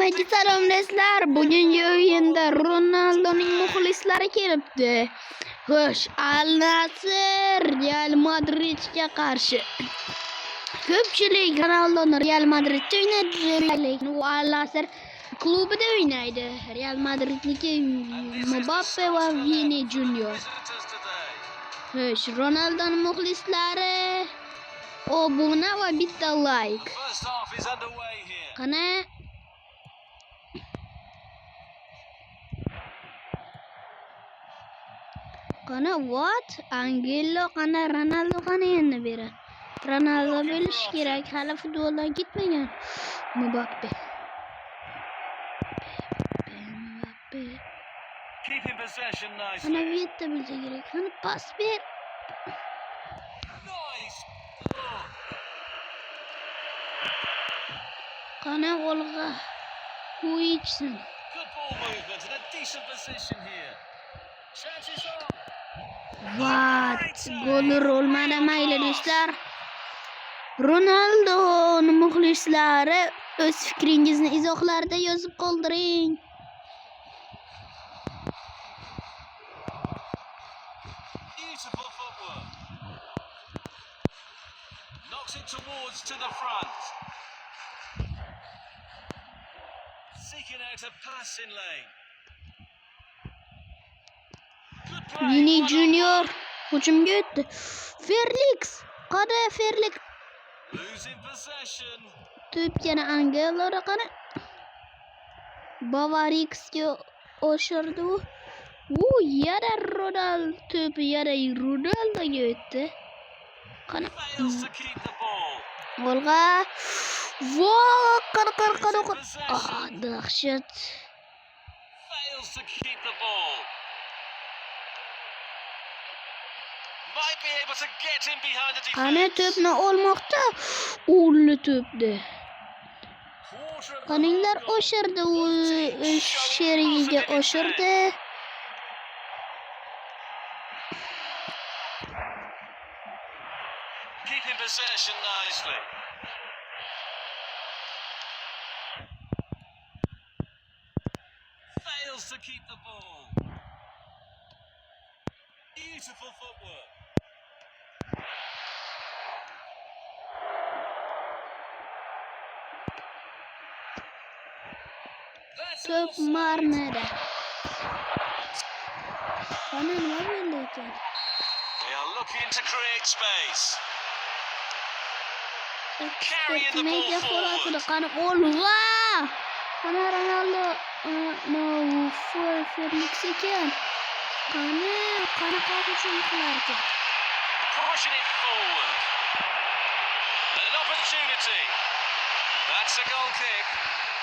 Haydi salom do'stlar. Bugungi o'yinda Ronaldoning muxlislari kelibdi. Xo'sh, Al Nassr Real Madridga qarshi. Ko'pchilik Ronaldoni Real Madridda o'ynaydi, lekin u Al Nassr klubida o'ynaydi. Real Madridniki Mbappe va Vini Junior. Xo'sh, Ronaldoning muxlislari obuna va bitta like. Qani what? Angelo qani Ronaldo qani endi beri. Ronaldo bo'lish kerak, hali futboldan ketmagan. Mbappe. Qani vetta bo'lsa kerak. Qani pas ber. Qani golga qo'yishsin. What? Gol olmadi mayli do'stlar. Ronaldoning muxlislari o'z fikringizni izohlarda yozib qoldiring. Knocks it towards to the front. Seeking out a passing lane. Vini Junior hujumga o'tdi. Felix, qani Felix. Losing possession. To'p yana Angelo'da qani. Bavarixga oshirdi u. Yana Ronaldo to'p yana Ronaldoga o'tdi. Qani golga dahshat. Fails to keep the ball. Might be able to get in behind the defense. Qani to'pni olmoqda. O'lli to'pdi. Qaninglar oshirdi u sherigiga oshirdi. Keeping possession nicely. Fails to keep the ball. Beautiful footwork. To'p marnada. Qani nima bo'ldi ekan? They are looking to create space. Carrying the ball forward. Qani olg'a. Qani Ronaldo no Felix ekan. Qanaqa hujum qilar ekan? Pushing it forward. An opportunity. That's a goal kick.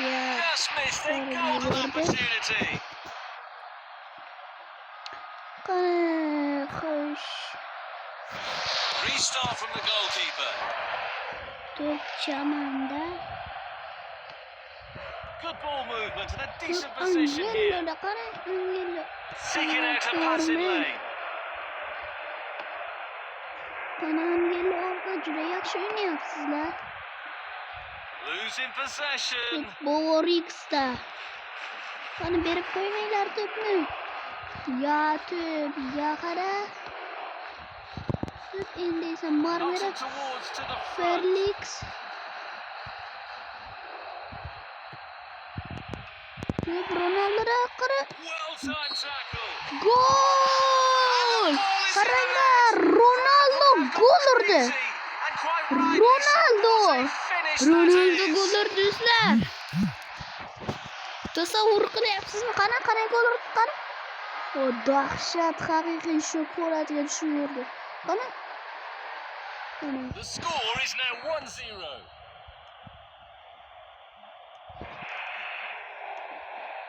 Just missed a golden opportunity. Xo'sh. Restart from the goalkeeper. To'p chamanda. Good ball movement and a decent position here. Angelo. Seeking out a passing lane. Qani Angelo orqa juda yaxshi o'ynayapsizlar. Losing possession. Bavarixda. Qani berib qo'ymanglar to'pni. To'p qara. To'p endi esa Marmera Towards to the front. Felix. To'p Ronaldo'da qara. Well timed tackle. Gol! Qaranglar, Ronaldo gol urdi. And quite right. Ronaldo Finish gol urdi do'stlar. Tasavvur qilyapsizmi? Qana gol urdi qani? O dahshat, haqiqiy shok holatiga tushirdi. Qani? The score is now 1-0.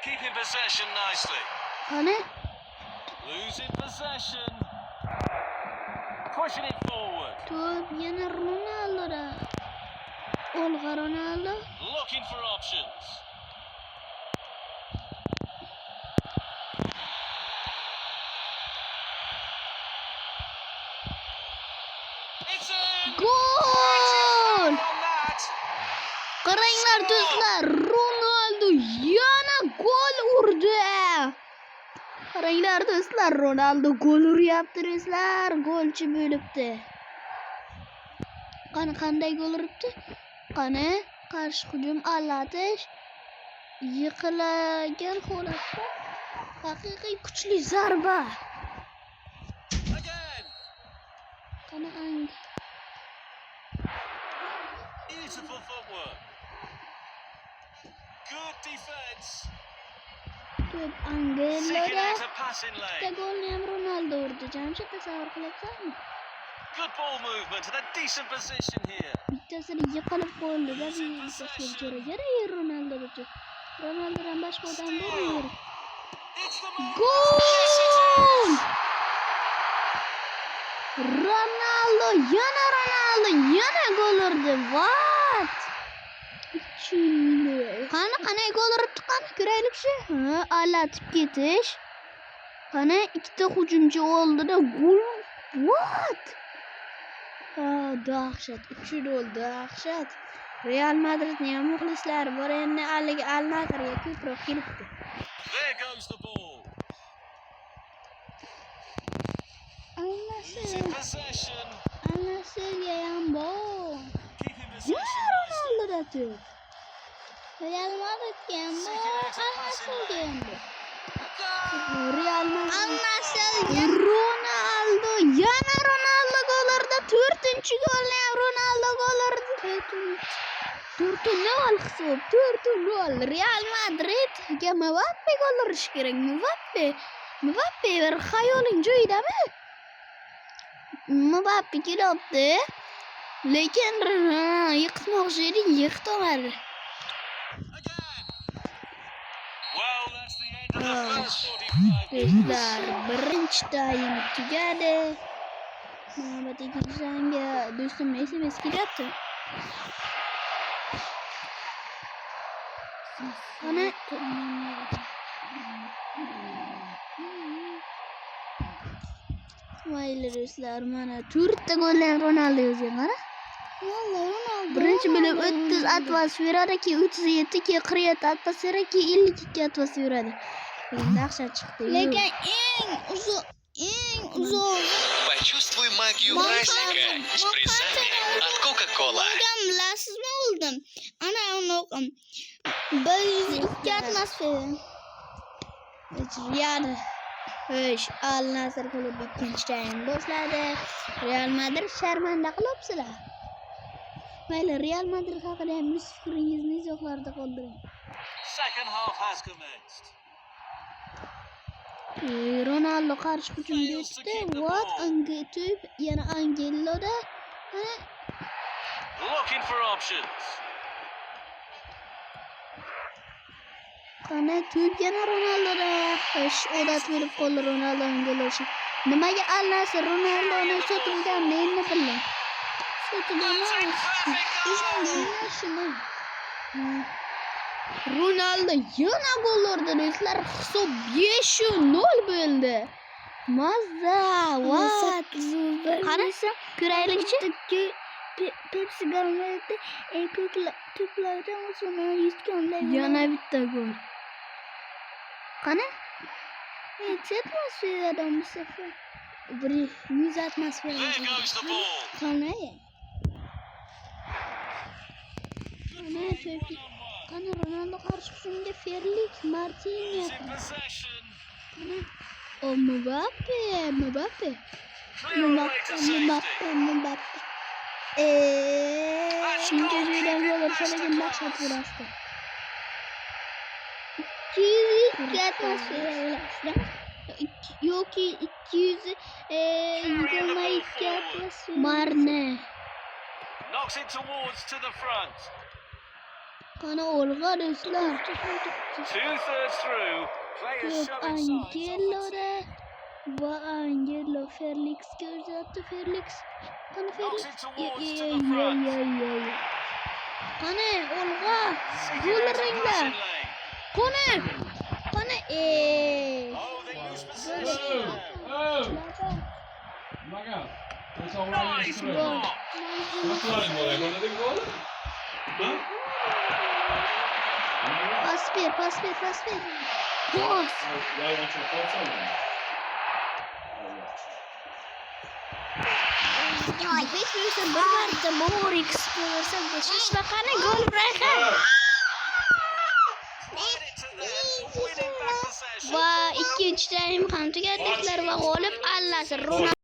Keeping possession nicely. Qani? Losing possession. Pushing it forward. To'p yana Ronaldo'da. Olg'a Ronaldo. Looking for options. It's in. Gol! On that. Qaranglar do'stlar, Ronaldo Qaranglar do'stlar, Ronaldo gol uryapti do'stlar. Golchi bo'libdi. Qanday gol uribdi? Qani qarshi hujum alatish. Yiqilagan holatda haqiqiy kuchli zarba. Again. Qani Beautiful footwork. Good defense. to'p Seeking Angeloda. out a passing Bitta lane. golni ham Ronaldo urdi. Jamshid tasavvur qilyapsanmi? Good ball movement and a decent position here. Bittasini yiqilib qoldi-da, bittasiga jo'ragan Ronaldo uchun. Ronaldodan boshqa odam bo'lmaydi. It's the moment. Gol! Yes, it is. Ronaldo yana gol urdi. What? Qani gol uribdi, qani ko'raylikchi. Ha, alatib ketish. Qani ikkita hujumchi oldida gol. What? Ha, dahshat. 3-0 dahshat. Real Madridning ham muxlislari bor, endi haligi Al-Nassrga ko'proq kelibdi. There goes the ball. Losing possession. Al-Nassrga ham bor. Keeping Ya possession nicely. Ronaldoda to'p. Real Madridga ham bor, Al-Nassrga ham bor. Real Madrid. Al-Nassrga Ronaldo yana Ronaldo gol urdi. 4-golni ham Ronaldo gol urdi. 4-gol hisob. 4-gol. Real Madridga Mbappe gol urish kerak. Mbappe bir xayoling joyidami? Mbappe kelibdi. Lekin yiqitmoqchi edi, yiqitolmadi. Again. Well, that's the end of the first 45 minutes. Do'stlar, birinchi taym tugadi. Navbatdagi jangga do'stim SMS kelyapti. Mana mayli do'stlar, mana 4 ta golni ham Ronaldo yozgan, qara. Birinchi bo'lib 30 atmosferada, keyin 37, keyin 47 atmosfera, keyin 52 atmosferada. Dahshat chiqdi. Lekin eng uzoq Почувствуй магию праздника с призами от Coca-Cola. bilasizmi oldim. Ana unaqa 102 atmosfera. Real Al-Nassr klubi ikkinchi taym boshladi. Real Madrid sharmanda qilibsizlar. Mayli, Real Madrid haqida ham o'z fikringizni izohlarda qoldiring. Second half has commenced. Ronaldo qarshi hujumga o'tdi. What? To'p yana Angeloda. Mana Looking for options. qani to'p yana Ronaldoda. Odat bo'lib qoldi Ronaldo Angeloshi. Nimaga Al-Nassr Ronaldoni sotuvganini endi bildim. Ronaldo yana gol urdi do'stlar. Hisob 5-0 bo'ldi. Mazza, what? Qarasa, ko'raylikchi. Pepsi Galmada eng ko'p to'plardan o'zini yutganlar. Yana bitta gol. Qani? Atmosferadan bu safar. 100 atmosfera. There goes the ball. Qanday? Qani Ronaldo qarshi hujumga Felix Martinez. Losing possession. O Mbappe. Clear away to safety. Mbappe. Shuncha joydan gol ursa lekin dahshat urasdi. 202 atmosfera bilasizlar. Yoki 222 atmosfera. Marne. Knocks it towards to the front. Qani olg'a do'stlar. 2/3 through. Players To'p showing signs of Angeloda. Va Angelo Felix ko'rsatdi. Felix. Qani Felix? Knocks it towards to the front. Qani olg'a. Seeking out a Yo'llaringlar. passing lane. Qani. Oh, they lose possession. Maga, Nice block. guarda del gol? Pas ver. Bos. Yayvanchilik qolsan. Hech bo'lmasa bir marta bor ikisi ko'rsa besh vaqani gol uradi. Va ikkinchi taym ham tugatdilar va g'olib allasi Ronaldo